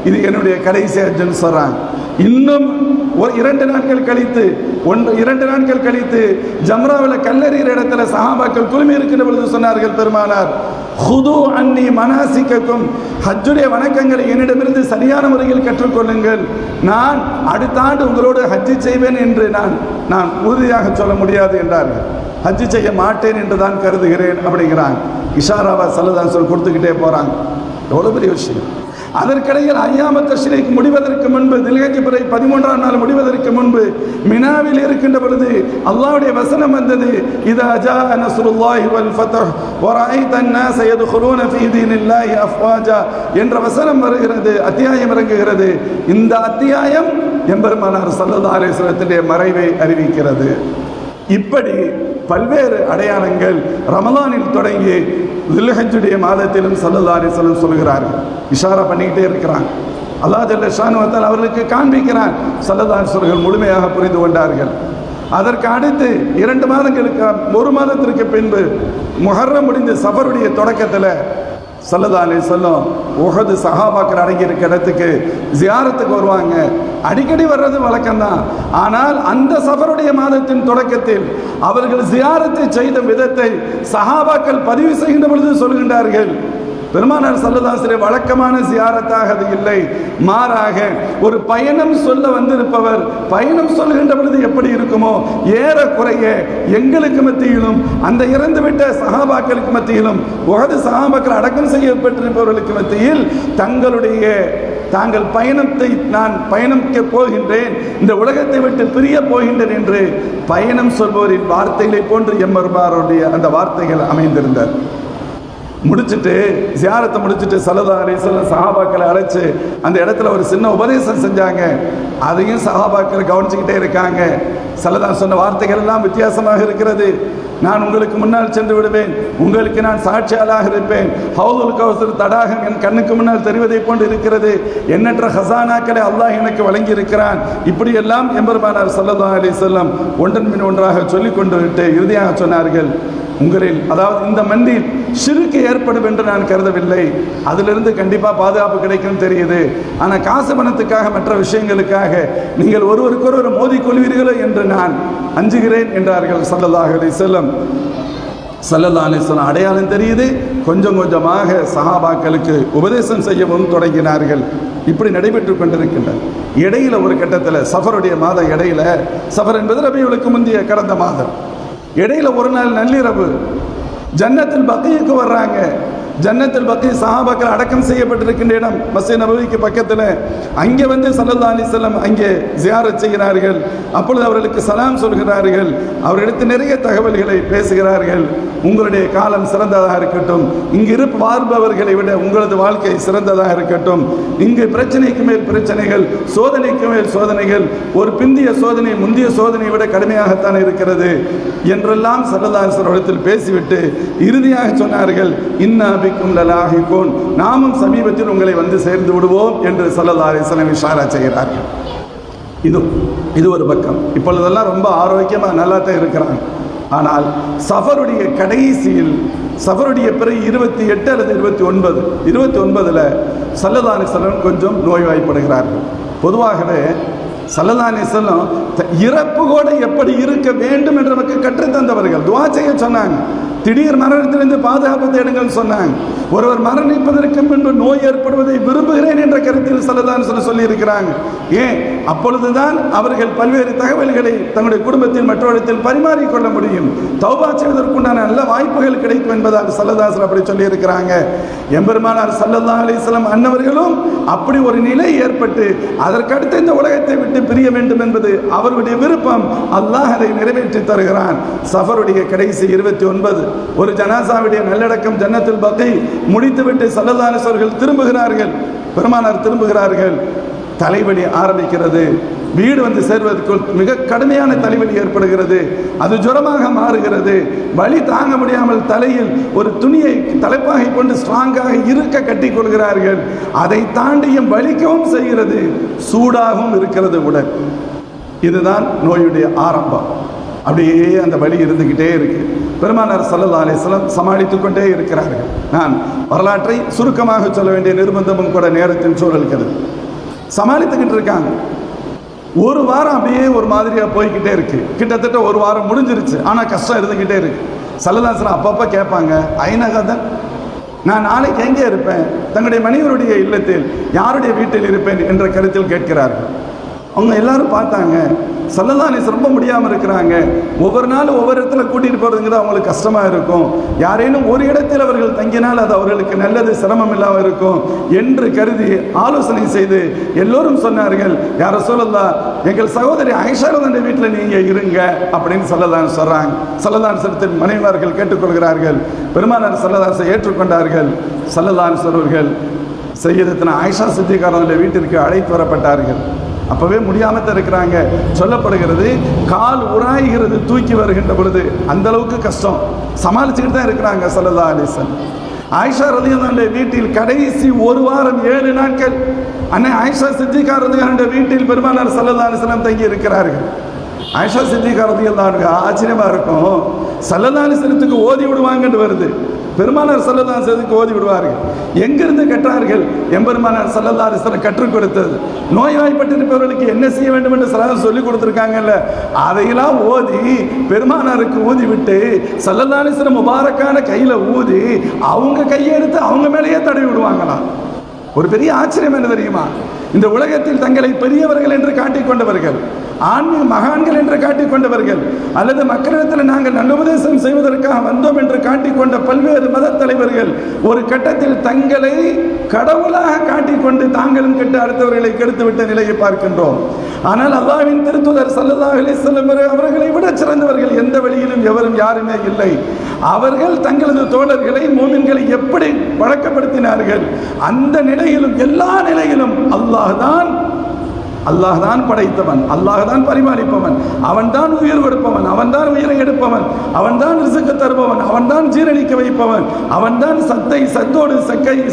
இது என்னுடைய கடைசி ஹஜ்ஜுன்னு சொல்றாங்க. இன்னும் 2 நாட்கள் கழித்து 2 நாட்கள் கழித்து ஜம்ராவில் கல்லறிகிற இடத்துல சஹாபாக்கள் குழுமி இருக்கின்ற பொழுது சொன்னார்கள் பெருமானார், ஹுது அன்னி மனாசிக்கக்கும், ஹஜ்ஜுடைய வணக்கங்களை என்னிடமிருந்து சரியான முறையில் கற்றுக்கொள்ளுங்கள். நான் அடுத்த ஆண்டு உங்களோடு ஹஜ்ஜி செய்வேன் என்று நான் உறுதியாக சொல்ல முடியாது என்றார்கள். ஹஜ்ஜி செய்ய மாட்டேன் என்று தான் கருதுகிறேன் அப்படிங்கிறாங்க. இஷாராவா ஸல்லல்லாஹு கொடுத்துக்கிட்டே போறாங்க. எவ்வளோ பெரிய விஷயம். அதற்கிடையில் ஐயாம தஷ்ரீக் முடிவதற்கு முன்பு, தில்ஹஜ் பிறை 13ஆம் நாள் முடிவதற்கு முன்பு மினாவில் இருக்கின்ற பொழுது அல்லாஹ்வுடைய வசனம் வந்தது, இதா ஜாஅ நஸ்ருல்லாஹி வல் ஃபத்ஹ் வ ரஅய்த அன்-நாஸ யதுகுலூன ஃபீ தீனில்லாஹி அஃப்வாஜா என்ற வசனம் வருகிறது, அத்தியாயம் இறங்குகிறது. இந்த அத்தியாயம் எம்பெருமானார் ஸல்லல்லாஹு அலைஹி வஸல்லத்தினுடைய மறைவை அறிவிக்கிறது. இப்படி பல்வேறு அடையாளங்கள் ரமலானில் தொடங்கி தில்ஹஜ்ஜுடைய மாதத்திலும் ஸல்லல்லாஹு அலைஹி வஸல்லம் சொல்கிறார்கள், இஷாரா பண்ணிக்கிட்டே இருக்கிறாங்க. அல்லாஹ் ஜல்ல ஷானஹு வ தஆலா அவர்களுக்கு காண்பிக்கிறான். ஸல்லல்லாஹு அலைஹி வஸல்லம் முழுமையாக புரிந்து கொண்டார்கள். அதற்கு அடுத்து 2 மாதங்களுக்கு 1 மாதத்திற்கு பின்பு முஹர்ரம் முடிந்து சஃபருடைய தொடக்கத்தில் ஸல்லல்லாஹு அலைஹி வஸல்லம் உஹது சஹாபாக்கள் அடங்கி இருக்கிற இடத்துக்கு ஜியாரத்துக்கு வருவாங்க. அடிக்கடி வர்றது வழக்கம்தான். ஆனால் அந்த சஃபருடைய மாதத்தின் தொடக்கத்தில் அவர்கள் ஜியாரத்தை செய்த விதத்தை சஹாபாக்கள் பதிவு செய்கின்ற பொழுது சொல்கின்றார்கள், பெருமானார் ஸல்லல்லாஹு அலைஹி வஸல்லம் வழக்கமான ஜியாரத்தாக அது இல்லை, மாறாக ஒரு பயணம் சொல்ல வந்திருப்பவர் பயணம் சொல்கின்ற பொழுது எப்படி இருக்குமோ ஏறக்குறைய எங்களுக்கு மத்தியிலும் அந்த இறந்துவிட்ட சஹாபாக்களுக்கு மத்தியிலும் உஹது சஹாபாக்கள் அடக்கம் செய்யப்பட்டிருப்பவர்களுக்கு மத்தியில் தாங்கள் பயணத்தை நான் பயணிக்க போகின்றேன், இந்த உலகத்தை விட்டு பிரிய போகின்றேன் என்று பயணம் சொல்பவரின் வார்த்தைகளை போன்று எம்பெருமானாருடைய அந்த வார்த்தைகள் அமைந்திருந்தார். முடிச்சுட்டு ஜியாரத்தை முடிச்சுட்டு ஸல்லல்லாஹு அலைஹி வஸல்லம் சஹாபாக்களை அழைச்சு அந்த இடத்துல ஒரு சின்ன உபதேசம் செஞ்சாங்க. அதையும் சஹாபாக்கள் கவனிச்சுக்கிட்டே இருக்காங்க. ஸல்லல்லாஹு சொன்ன வார்த்தைகள் எல்லாம் வித்தியாசமாக இருக்கிறது. நான் உங்களுக்கு முன்னால் சென்று விடுவேன், உங்களுக்கு நான் சாட்சியாளாக இருப்பேன், ஹவுதுல் கௌசர் தடாகம் என் கண்ணுக்கு முன்னால் தெரிவதை போன்று இருக்கிறது, எண்ணற்ற ஹசானாக்களை அல்லாஹ் எனக்கு வழங்கி இருக்கிறான். இப்படியெல்லாம் எம்பெருமானார் ஸல்லல்லாஹு அலைஹி வஸல்லம் ஒன்றன் பின் ஒன்றாக சொல்லிக் கொண்டு விட்டு இறுதியாக சொன்னார்கள், உங்களில் அதாவது இந்த மண்ணில் ஷிர்க் ஏற்படும் என்று நான் கருதவில்லை, அதிலிருந்து கண்டிப்பாக பாதுகாப்பு கிடைக்கும் தெரியுது. ஆனால் காசு பணத்துக்காக மற்ற விஷயங்களுக்காக நீங்கள் ஒருவருக்கொருவர் மோதிக்கொள்வீர்களோ என்று நான் அஞ்சுகிறேன் என்றார்கள் ஸல்லல்லாஹு அலைஹி வஸல்லம். ஸல்லல்லாஹு அலைஹி வஸல்லம் அடையாளம் தெரியுது. கொஞ்சம் கொஞ்சமாக சஹாபாக்களுக்கு உபதேசம் செய்யவும் தொடங்கினார்கள். இப்படி நடைபெற்று கொண்டிருக்கின்றன. இடையில ஒரு கட்டத்தில் சஃபருடைய மாதம், இடையில சஃபர் என்பது ரபியுலுக்கு முந்தைய கடந்த மாதம், இடையில ஒரு நாள் நள்ளிரவு ஜன்னத்துல் பக்கீக்கு வர்றாங்க. ஜன்னத்துல் பக்கீ சஹாபாக்கள் அடக்கம் செய்யப்பட்டிருக்கின்ற இடம் மஸ்ஜித் நபவிக்கு பக்கத்தில். அங்கே வந்து ஸல்லல்லாஹு அலைஹி வஸல்லம் அங்கே ஜியாரத் செய்கிறார்கள். அப்பொழுது அவர்களுக்கு சலாம் சொல்கிறார்கள். அவரிடத்து நிறைய தகவல்களை பேசுகிறார்கள். உங்களுடைய காலம் சிறந்ததாக இருக்கட்டும், இங்கு வாழ்பவர்களை விட உங்களது வாழ்க்கை சிறந்ததாக இருக்கட்டும், இங்கு பிரச்சனைக்கு மேல் பிரச்சனைகள், சோதனைக்கு மேல் சோதனைகள், ஒரு பிந்திய சோதனை முந்தைய சோதனையை விட கடுமையாகத்தான் இருக்கிறது என்றெல்லாம் ஸல்லல்லாஹு அலைஹி வஸல்லம் பேசிவிட்டு இறுதியாக சொன்னார்கள், இன்னா பிக்கும் லலாஹிகூன், நாமும் சமீபத்தில் உங்களை வந்து சேர்ந்து விடுவோம் என்று ஸல்லல்லாஹு அலைஹி வஸல்லம் இஷாரா செய்கிறார்கள். இது ஒரு பக்கம். இப்பொழுதெல்லாம் ரொம்ப ஆரோக்கியமாக நல்லா தான் இருக்கிறாங்க. ஆனால் சஃபருடைய கடைசியில், சஃபருடைய பிறகு 28 அல்லது 29 ஸல்லல்லாஹு அலைஹி வஸல்லம் கொஞ்சம் நோய்வாய்ப்படுகிறார்கள். பொதுவாகவே ஸல்லல்லாஹு அலைஹி வஸல்லம் இறப்பு கூட எப்படி இருக்க வேண்டும் என்று நமக்கு கற்றுத்தந்தவர்கள். துஆ செய்ய சொன்னாங்க, திடீர் மரணத்திலிருந்து பாதுகாப்பு தேடுங்கள் சொன்னாங்க. ஒருவர் மரணிப்பதற்கு முன்பு நோய் ஏற்படுவதை விரும்புகிறேன் என்ற கருத்தில் ஸல்லல்லாஹு அலைஹி வஸல்லம் சொல்லி இருக்கிறாங்க. ஏன்? அப்பொழுதுதான் அவர்கள் பல்வேறு தகவல்களை தங்களுடைய குடும்பத்தில் மற்றவரிடத்தில் பரிமாறிக்கொள்ள முடியும், தௌபா செய்வதற்குண்டான நல்ல வாய்ப்புகள் கிடைக்கும் என்பதால் ஸல்லல்லாஹு அலைஹி வஸல்லம் அப்படி சொல்லி இருக்கிறாங்க. எம்பெருமானார் ஸல்லல்லாஹு அலைஹி வஸல்லம் அன்னவர்களும் அப்படி ஒரு நிலை ஏற்பட்டு அதற்கடுத்து இந்த உலகத்தை விட்டு பிரிய வேண்டும் என்பது அவருடைய விருப்பம். அல்லாஹ் அதை நிறைவேற்றி தருகிறான். சஃபருடைய கடைசி 29 ஒரு ஜனாசாவுடைய நல்லடக்கம் ஜன்னத்துல் பக்கீ முடித்துவிட்டு ஸல்லல்லாஹு அலைஹி வஸல்லம் திரும்புகிறார்கள். பெருமானார் திரும்புகிறார்கள். தலைவலி ஆரம்பிக்கிறது. வீடு வந்து சேர்வதற்குள் மிக கடுமையான தலைவலி ஏற்படுகிறது. அது ஜுரமாக மாறுகிறது. வலி தாங்க முடியாமல் தலையில் ஒரு துணியை தலைப்பாகை கொண்டு ஸ்ட்ராங்காக இருக்க கட்டி கொள்கிறார்கள். அதை தாண்டியும் வலிக்கவும் செய்கிறது, சூடாகவும் இருக்கிறது உடல். இதுதான் நோயுடைய ஆரம்பம். அப்படியே அந்த வலி இருந்துக்கிட்டே இருக்கு. பெருமானார் ஸல்லல்லாஹு அலைஹி வஸல்லம் சமாளித்து கொண்டே இருக்கிறார்கள். நான் வரலாற்றை சுருக்கமாக சொல்ல வேண்டிய நிர்பந்தமும் கூட நேரத்தின் சூழல்கிறது. சமாளித்துக்கிட்டு இருக்காங்க. ஒரு வாரம் அப்படியே ஒரு மாதிரியாக போய்கிட்டே இருக்கு. கிட்டத்தட்ட ஒரு வாரம் முடிஞ்சிருச்சு. ஆனால் கஷ்டம் இருந்துக்கிட்டே இருக்கு. ஸல்லல்லாஹு அலைஹி வஸல்லம் அப்பப்போ கேட்பாங்க, ஐநகதன், நான் நாளைக்கு எங்கே இருப்பேன்? தங்களுடைய மனைவருடைய இல்லத்தில் யாருடைய வீட்டில் இருப்பேன் என்ற கருத்தில் கேட்கிறார்கள். அவங்க எல்லாரும் பார்த்தாங்க, ஸல்லல்லாஹு அலைஹி வஸல்லம் ரொம்ப முடியாமல் இருக்கிறாங்க. ஒவ்வொரு நாளும் ஒவ்வொரு இடத்துல கூட்டிகிட்டு போகிறதுங்கிறது அவங்களுக்கு கஷ்டமாக இருக்கும். யாரேனும் ஒரு இடத்தில் அவர்கள் தங்கினால் அது அவர்களுக்கு நல்லது, சிரமம் இல்லாமல் இருக்கும் என்று கருதி ஆலோசனை செய்து எல்லோரும் சொன்னார்கள், யார் ரசூலல்லாஹ், எங்கள் சகோதரி ஆயிஷா ரலியல்லாஹு வீட்டில் நீங்கள் இருங்க அப்படின்னு ஸல்லல்லாஹு சொல்கிறாங்க. ஸல்லல்லாஹு அலைஹி வஸல்லம் மனைவிமார்கள் கேட்டுக்கொள்கிறார்கள். பெருமானார் ஸல்லல்லாஹு அலைஹி வஸல்லம் ஏற்றுக்கொண்டார்கள். ஸல்லல்லாஹு அலைஹி வஸல்லம் சையதத்துனா ஆயிஷா சித்திகா ரலியல்லாஹு வீட்டிற்கு அழைத்து வரப்பட்டார்கள். அப்பவே முடியாம இருக்கிறாங்க. சொல்லப்படுகிறது, கால் உராய்கிறது தூக்கி வருகின்ற பொழுது. அந்த அளவுக்கு கஷ்டம் சமாளிச்சுக்கிட்டு தான் இருக்கிறாங்க ஸல்லல்லாஹு அலைஹி வஸல்லம். ஆயிஷா ரலியல்லாஹு வீட்டில் கடைசி ஒரு வாரம் 7 நாட்கள் அன்னை ஆயிஷா சித்திகா ரலியல்லாஹு வீட்டில் பெருமானார் ஸல்லல்லாஹு அலைஹி வஸல்லம் தங்கி இருக்கிறார்கள். ஆயிஷா சித்திகா ரலியல்லாஹு ஆச்சரியமா இருக்கும். ஸல்லல்லாஹு அலைஹி வஸல்லத்துக்கு ஓதி விடுவாங்கன்னு வருது. பெருமானார் ஸல்லல்லாஹு அலைஹி வஸல்லம் ஓதி விடுவார்கள். எங்கிருந்து கற்றார்கள்? எம்பெருமானார் ஸல்லல்லாஹு அலைஹி வஸல்லம் கற்றுக் கொடுத்தது. நோய்வாய்ப்பட்டிருப்பவர்களுக்கு என்ன செய்ய வேண்டும் என்று ஸல்லல்லாஹு சொல்லி கொடுத்துருக்காங்கல்ல, அதையெல்லாம் ஓதி பெருமானாருக்கு ஊதி விட்டு ஸல்லல்லாஹு அலைஹி வஸல்லம் முபாரக்கான கையில் ஊதி அவங்க கையை எடுத்து அவங்க மேலேயே தடவி விடுவாங்களாம். ஒரு பெரிய ஆச்சரியம் என்ன தெரியுமா? இந்த உலகத்தில் தங்களை பெரியவர்கள் என்று காட்டிக்கொண்டவர்கள், ஆன்மீக மகான்கள் என்று காட்டிக்கொண்டவர்கள், அல்லது மக்களிடத்தில் நாங்கள் நல்ல உபதேசம் செய்வதற்காக வந்தோம் என்று காட்டிக்கொண்ட பல்வேறு மத தலைவர்கள் ஒரு கட்டத்தில் தங்களை கடவுளாக காட்டிக்கொண்டு தாங்களும் கெட்டு அடுத்தவர்களை கெடுத்துவிட்ட நிலையை பார்க்கின்றோம். ஆனால் அல்லாஹ்வின் திருத்தூதர் ஸல்லல்லாஹு அலைஹி வஸல்லம் அவர்களை விட சிறந்தவர்கள் எந்த வழியிலும் எவரும் யாருமே இல்லை. அவர்கள் தங்களது தோழர்களை, மோமின்களை எப்படி வழக்கப்படுத்தினார்கள்? அந்த நிலையிலும் எல்லா நிலையிலும் அல்லாஹ் தான் படைத்தவன், அல்லாஹ் தான் பரிமாறிப்பவன், அவன் தான் உயிர் கொடுப்பவன், அவன் தான் உயிரை எடுப்பவன், அவன் தான் ரிஸ்க் தருபவன், அவன் தான் ஜீரணிக்க வைப்பவன், அவன் தான் சத்தை சத்தோடு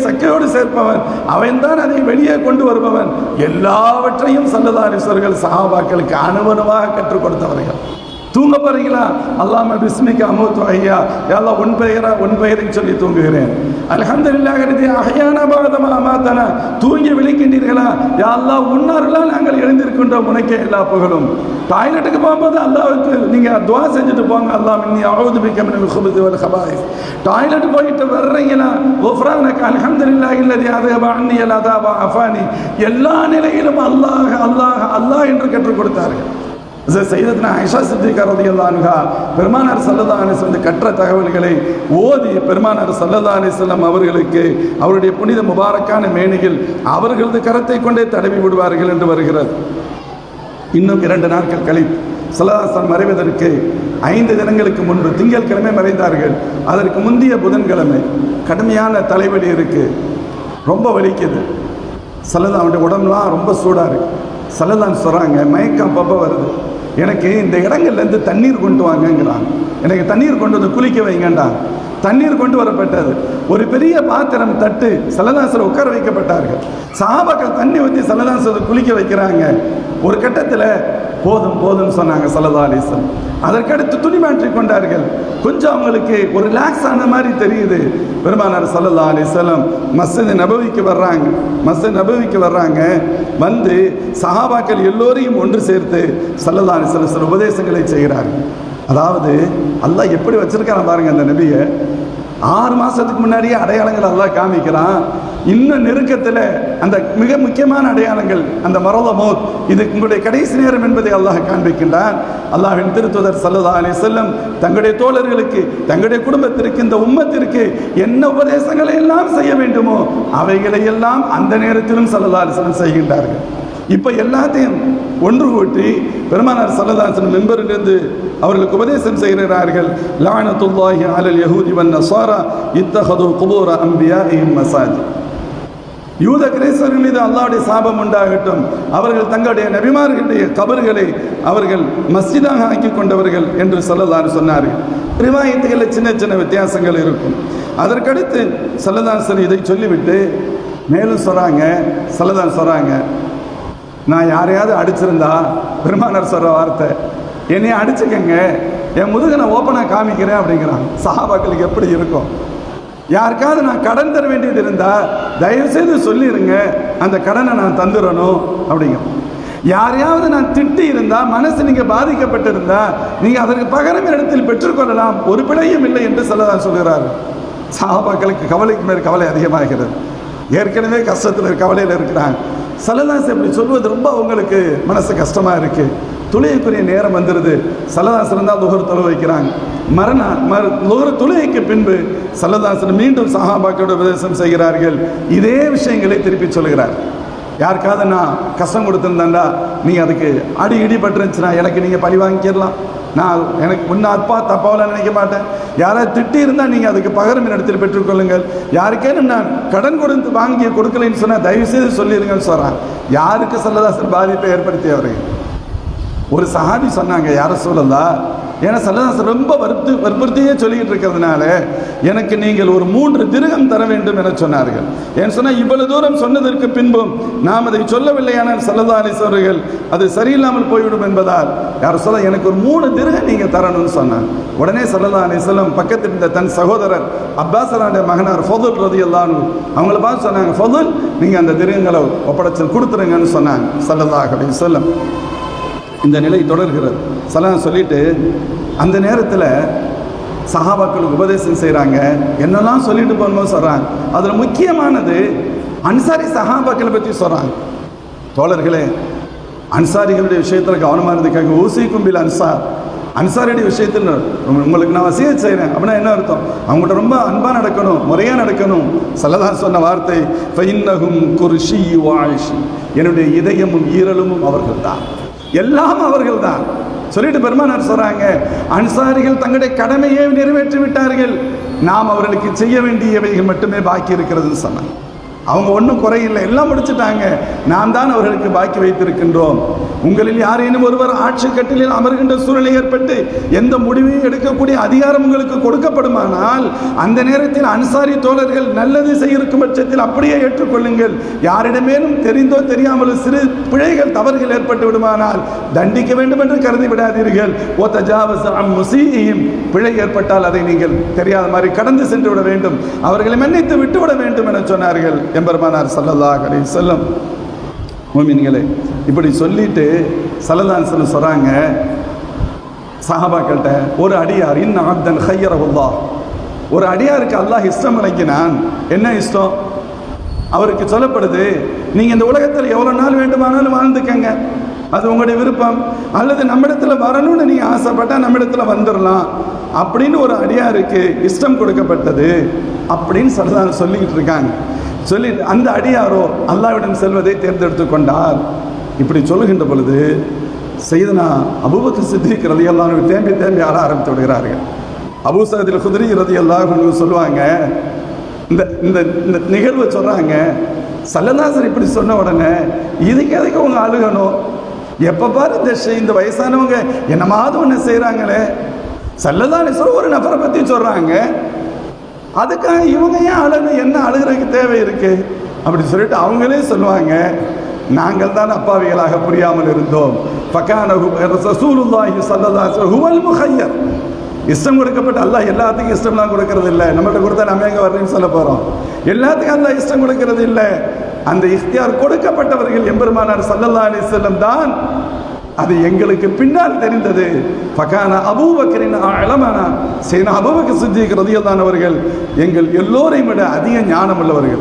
சக்கையோடு சேர்ப்பவன், அவன் தான் அதை வெளியே கொண்டு வருபவன். எல்லாவற்றையும் ஸல்லல்லாஹு அலைஹி வஸல்லம் சஹாபாக்களுக்கு அணுவணுவாக கற்றுக் கொடுத்தவர்கள். தூங்க போறீங்களா? அல்லாஹ்ம பிஸ்மிக அமூது ஐயா, யா அல்லாஹ் உன் பெயரை சொல்லி தூங்குகிறேன். அல்ஹம்துலில்லாஹி ரதி அஹ்யானா பஅதமா அமாதனா, தூங்கி விழிக்கின்றீர்களா? யா அல்லாஹ் உன்னார்களால் நாங்கள் எழுந்திருக்கின்றோம், உனக்கே எல்லா புகழும். டாய்லெட்டுக்கு போகும்போது அல்லாஹ்வுக்கு நீங்க துஆ செஞ்சுட்டு போங்க, அல்லாஹ் இன்னி அஊது பிக மினல் குபுதி வல் கபாயிஸ். டாய்லெட் போயிட்டு வர்றீங்களா? குஃப்ரானக அல்ஹம்துலில்லாஹி அல்லதி அதஹப அன்னி அல் அதாப அஃபானி. எல்லா நிலையிலும் அல்லாஹ் அல்லாஹ் அல்லாஹ் என்று கற்றுக் கொடுத்தார்கள். சையதத்துனா ஆயிஷா சித்திகா ரலியல்லாஹு அன்ஹா பெருமானார் ஸல்லல்லாஹு அலைஹி வஸல்லம் கற்ற தகவல்களை ஓதி பெருமானார் ஸல்லல்லாஹு அலைஹி வஸல்லம் அவர்களுக்கு அவருடைய புனித முபாரக்கான மேனியில் அவர்களது கரத்தை கொண்டே தடவி விடுவார்கள் என்று வருகிறது. இன்னும் 2 நாட்கள் கழித்து ஸல்லல்லாஹு அலைஹி வஸல்லம் மறைவதற்கு 5 தினங்களுக்கு முன்பு திங்கட்கிழமை மறைந்தார்கள். அதற்கு முந்தைய புதன்கிழமை கடுமையான தலைவலி இருக்கு, ரொம்ப வலிக்குது. ஸல்லல்லாஹு அவருடைய உடம்புலாம் ரொம்ப சூடாக இருக்கு. ஸல்லல்லாஹு சொல்கிறாங்க, மயக்கம் அப்பப்போ வருது, எனக்கு இந்த இடங்கள்லேருந்து தண்ணீர் கொண்டு வாங்கங்கிறாங்க. எனக்கு தண்ணீர் கொண்டு வந்து குளிக்க வைங்கண்டா. தண்ணீர் கொண்டு வரப்பட்டது. ஒரு பெரிய பாத்திரம் தட்டு ஸல்லல்லாஹு உட்கார வைக்கப்பட்டார்கள். சஹாபாக்கள் தண்ணி ஊற்றி ஸல்லல்லாஹு குளிக்க வைக்கிறாங்க. ஒரு கட்டத்தில் போதும் சொன்னாங்க ஸல்லல்லாஹு அலைஹி வஸல்லம். அதற்கடுத்து துணி மாற்றிக் கொண்டார்கள். கொஞ்சம் அவங்களுக்கு ஒரு ரிலாக்ஸ் ஆன மாதிரி தெரியுது. பெருமானார் ஸல்லல்லாஹு அலைஹி வஸல்லம் மஸ்ஜித் நபவிக்கு வர்றாங்க. வந்து சஹாபாக்கள் எல்லோரையும் ஒன்று சேர்த்து ஸல்லல்லாஹு அலைஹி வஸல்லம் சில உபதேசங்களை செய்கிறார்கள். அதாவது அல்லாஹ் எப்படி வச்சிருக்கான் பாருங்க, அந்த நபியை 6 மாதத்துக்கு முன்னாடியே அடையாளங்கள் அல்லாஹ் காமிக்கிறான். இன்னும் நெருக்கத்தில் அந்த மிக முக்கியமான அடையாளங்கள், அந்த மரத மௌத், இது உங்களுடைய கடைசி நேரம் என்பதை அல்லாஹ் காண்பிக்கின்றான். அல்லாஹ்வின் திருத்தூதர் ஸல்லல்லாஹு அலைஹி வஸல்லம் தங்களுடைய தோழர்களுக்கு, தங்களுடைய குடும்பத்திற்கு, இந்த உம்மத்திற்கு என்ன உபதேசங்களை எல்லாம் செய்ய வேண்டுமோ அவைகளை எல்லாம் அந்த நேரத்திலும் ஸல்லல்லாஹு அலைஹி வஸல்லம் செய்கின்றார்கள். இப்போ எல்லாத்தையும் ஒன்று கூட்டி பெருமானார் ஸல்லல்லாஹு அலைஹி வஸல்லம் மெம்பரிலிருந்து அவர்களுக்கு உபதேசம் செய்கிறார்கள். லஅனத்துல்லாஹி அலல் யஹூதி வன் நஸாரா இத்தஹது குபூர அன்பியாஇஹிம் மசாஜித். யூத கிறிஸ்தவர்கள் மீது அல்லாஹ்வுடைய சாபம் உண்டாகட்டும், அவர்கள் தங்களுடைய நபிமார்களுடைய கபர்களை அவர்கள் மஸ்ஜிதாக ஆக்கி கொண்டவர்கள் என்று ஸல்லல்லாஹு அலைஹி சொன்னார்கள். ரிவாயத்துகளில் சின்ன வித்தியாசங்கள் இருக்கும். அதற்கடுத்து ஸல்லல்லாஹு அலைஹி இதை சொல்லிவிட்டு மேலும் சொல்கிறாங்க, ஸல்லல்லாஹு சொல்கிறாங்க, நான் யாரையாவது அடிச்சிருந்தா பெருமானார் சொல்ற வார்த்தை, என்னைய அடிச்சுக்கங்க, என் முதுக நான் ஓப்பனாக காமிக்கிறேன் அப்படிங்கிறான். சஹாபாக்களுக்கு எப்படி இருக்கும்? யாருக்காவது நான் கடன் தர வேண்டியது இருந்தா தயவுசெய்து சொல்லிடுங்க, அந்த கடனை நான் தந்துடணும் அப்படிங்க. யாரையாவது நான் திட்டி இருந்தா, மனசு நீங்க பாதிக்கப்பட்டிருந்தா, நீங்க அதற்கு பகரம் இடத்தில் பெற்றுக்கொள்ளலாம், ஒரு பிழையும் இல்லை என்று சொல்லதான் சொல்கிறார். சஹாபாக்களுக்கு கவலைக்கு மேல் கவலை அதிகமாகிறது. ஏற்கனவே கஷ்டத்தில் கவலையில் இருக்கிறாங்க. சல்லல்லாஹு இப்படி சொல்வது ரொம்ப அவங்களுக்கு மனசு கஷ்டமா இருக்கு. தொழுகைக்குரிய நேரம் வந்துடுது. சல்லல்லாஹு இருந்தால் லுஹர் தொழு வைக்கிறாங்க. லுஹர் தொழுகைக்கு பின்பு சல்லல்லாஹு மீண்டும் சஹாபாக்களோட உபதேசம் செய்கிறார்கள். இதே விஷயங்களை திருப்பி சொல்கிறார். யாருக்காவது நான் கஷ்டம் கொடுத்துருந்தேன்டா, நீங்கள் அதுக்கு அடி இடி பட்டுருந்துச்சுன்னா எனக்கு நீங்கள் பழி வாங்கிக்கிடலாம். நான் எனக்கு முன்ன அப்பா தப்பாவில் நினைக்க மாட்டேன். யாராவது திட்டி இருந்தால் நீங்கள் அதுக்கு பகரம் இடத்தில் பெற்றுக்கொள்ளுங்கள். யாருக்கேனும் நான் கடன் கொடுத்து வாங்கி கொடுக்கலைன்னு சொன்னால் தயவுசெய்து சொல்லிடுங்கன்னு சொல்கிறான். யாருக்கு சல்லல்லாஹு பாதிப்பை ஏற்படுத்தியவர்கள்? ஒரு சஹாபி சொன்னாங்க, யார சொல்லலாம், ஏன்னா சல்லல்லாஹு ரொம்ப வற்புறுத்தியே சொல்லிக்கிட்டு இருக்கிறதுனால எனக்கு நீங்கள் ஒரு 3 திர்ஹம் தர வேண்டும் என சொன்னார்கள். ஏன்னு சொன்னால் இவ்வளவு தூரம் சொன்னதற்கு பின்பும் நாம் அதை சொல்லவில்லையானால் ஸல்லல்லாஹு அலைஹி வஸல்லம் அது சரியில்லாமல் போய்விடும் என்பதால் யார் சொல்ல எனக்கு ஒரு 3 திர்ஹம் நீங்கள் தரணும்னு சொன்னாங்க. உடனே ஸல்லல்லாஹு அலைஹி வஸல்லம் பக்கத்தில் இருந்த தன் சகோதரர் அப்பாஸருடைய மகனார் ஃபதுல் ரலியல்லாஹு அன்ஹு அவங்கள பார்த்து சொன்னாங்க, ஃபதுல் நீங்கள் அந்த திர்ஹங்களை ஒப்படைச்சு கொடுத்துருங்கன்னு சொன்னாங்க ஸல்லல்லாஹு அலைஹி வஸல்லம். இந்த நிலை தொடர்கிறது. சலாம் சொல்லிட்டு அந்த நேரத்தில் சஹாபாக்களுக்கு உபதேசம் செய்கிறாங்க. என்னெல்லாம் சொல்லிட்டு போகணுமோ சொல்கிறாங்க. அதில் முக்கியமானது அன்சாரி சஹாபாக்களை பற்றி சொல்கிறாங்க. தோழர்களே, அன்சாரிகளுடைய விஷயத்தில் கவனமாக இருந்துக்காங்க. ஊசிக்கும் பில் அன்சார், அன்சாரியுடைய விஷயத்தில் உங்களுக்கு நான் வசியத் செய்கிறேன் அப்படின்னா என்ன அர்த்தம்? அவங்கள்ட்ட ரொம்ப அன்பாக நடக்கணும், முறையாக நடக்கணும். ஸல்லல்லாஹு சொன்ன வார்த்தை ஃபஇன்னஹும் குர்ஷி வாயிஷி, என்னுடைய இதயமும் ஈரலும் அவர்கள் தான், எல்லாம் அவர்கள் தான் சொல்லிட்டு பெருமானார் சொல்றாங்க, அன்சாரிகள் தங்களுடைய கடமையை நிறைவேற்றி விட்டார்கள், நாம் அவர்களுக்கு செய்ய வேண்டியவைகள் மட்டுமே பாக்கி இருக்கிறதுன்னு சொன்னாங்க. அவங்க ஒன்றும் குறையில்லை, எல்லாம் முடிச்சுட்டாங்க, நாம் தான் அவர்களுக்கு பாக்கி வைத்திருக்கின்றோம். உங்களில் யாரேனும் ஒருவர் ஆட்சி கட்டிலில் அமர்கின்ற சூழ்நிலை ஏற்பட்டு எந்த முடிவையும் எடுக்கக்கூடிய அதிகாரம் உங்களுக்கு கொடுக்கப்படுமானால் அந்த நேரத்தில் அன்சாரி தோழர்கள் நல்லது செய்யும் பட்சத்தில் அப்படியே ஏற்றுக்கொள்ளுங்கள். யாரிடமேனும் தெரிந்தோ தெரியாமலோ சிறு பிழைகள் தவறுகள் ஏற்பட்டு விடுமானால் தண்டிக்க வேண்டும் என்று கருதி விடாதீர்கள். பிழை ஏற்பட்டால் அதை நீங்கள் தெரியாத மாதிரி கடந்து சென்று விட வேண்டும், அவர்களை மன்னித்து விட்டுவிட வேண்டும் என சொன்னார்கள் எம்பெருமானார் ஸல்லல்லாஹு அலைஹி வஸல்லம். முஃமின்களே, இப்படி சொல்லிட்டு ஸல்லல்லாஹு அலைஹி வஸல்லம் சொல்றாங்க சஹாபாக்கள்கிட்ட, ஒரு அடியார் இன்ன அப்தன் ஹய்யரஹுல்லாஹ், ஒரு அடியாருக்கு அல்லாஹ் இஷ்டம் வழங்கினான். என்ன இஷ்டம்? அவருக்கு சொல்லப்படுது, நீங்க இந்த உலகத்தில் எவ்வளவு நாள் வேண்டுமானாலும் வாழ்ந்துக்கங்க, அது உங்களுடைய விருப்பம், அல்லது நம்மிடத்தில் வரணும்னு நீங்க ஆசைப்பட்டா நம்மிடத்தில் வந்துடலாம் அப்படின்னு ஒரு அடியாருக்கு இஷ்டம் கொடுக்கப்பட்டது அப்படின்னு ஸல்லல்லாஹு சொல்லிக்கிட்டு இருக்காங்க. சொல்லிட்டு அந்த அடியாரோ அல்லாஹ்விடம் செல்வதை தேர்ந்தெடுத்து கொண்டார். இப்படி சொல்லுகின்ற பொழுது சையதுனா அபூபக்கர் சித்திக் ரலியல்லாஹு அன்ஹு தேம்பி தேம்பி ஆட ஆரம்பித்து விடுகிறார்கள். அபூ சயீத் அல் குத்ரி ரலியல்லாஹு அன்ஹு சொல்லுவாங்க, இந்த இந்த நிகழ்வை சொல்றாங்க, ஸல்லல்லாஹு அலைஹி இப்படி சொன்ன உடனே இதுக்கு எதுக்கு அவங்க அழுகணும்? எப்போ பாரு இந்த வயசானவங்க என்னமாவது ஒன்று செய்கிறாங்களே, ஸல்லல்லாஹு அலைஹி வஸல்லம் ஒரு நபரை பற்றி சொல்கிறாங்க, அதுக்காக இவங்க ஏன் அழுகணும், என்ன அழுகிறதுக்கு தேவை இருக்கு அப்படி சொல்லிட்டு அவங்களே சொல்லுவாங்க, நாங்கள் தான் அப்பாவிகளாக புரியாமல் இருந்தோம். ரசூலுல்லாஹி ஸல்லல்லாஹு அலைஹி வஸல்லம் ஹுவல் முஹய்யர், இஷ்டம் கொடுக்கப்பட்ட அல்லாஹ் எல்லாத்துக்கும் இஷ்டம்லாம் கொடுக்கறது இல்லை. நம்மகிட்ட கொடுத்தா நம்ம எங்கே வர்றேன்னு சொல்ல போகிறோம்? எல்லாத்துக்கும் அல்லாஹ் இஷ்டம் கொடுக்கறது இல்லை. அந்த இஃப்தியார் கொடுக்கப்பட்டவர்கள் எம்பெருமானார் ஸல்லல்லாஹு அலைஹி வஸல்லம் தான். அது எங்களுக்கு பின்னால் தெரிந்தது. ஃபகான அபூபக்கரின் அலமனா, சையதுனா அபூபக்கர் சித்திக் ரலியல்லாஹு அன்ஹு அவர்கள் எங்கள் எல்லோரையும் விட அதிக ஞானம் உள்ளவர்கள்.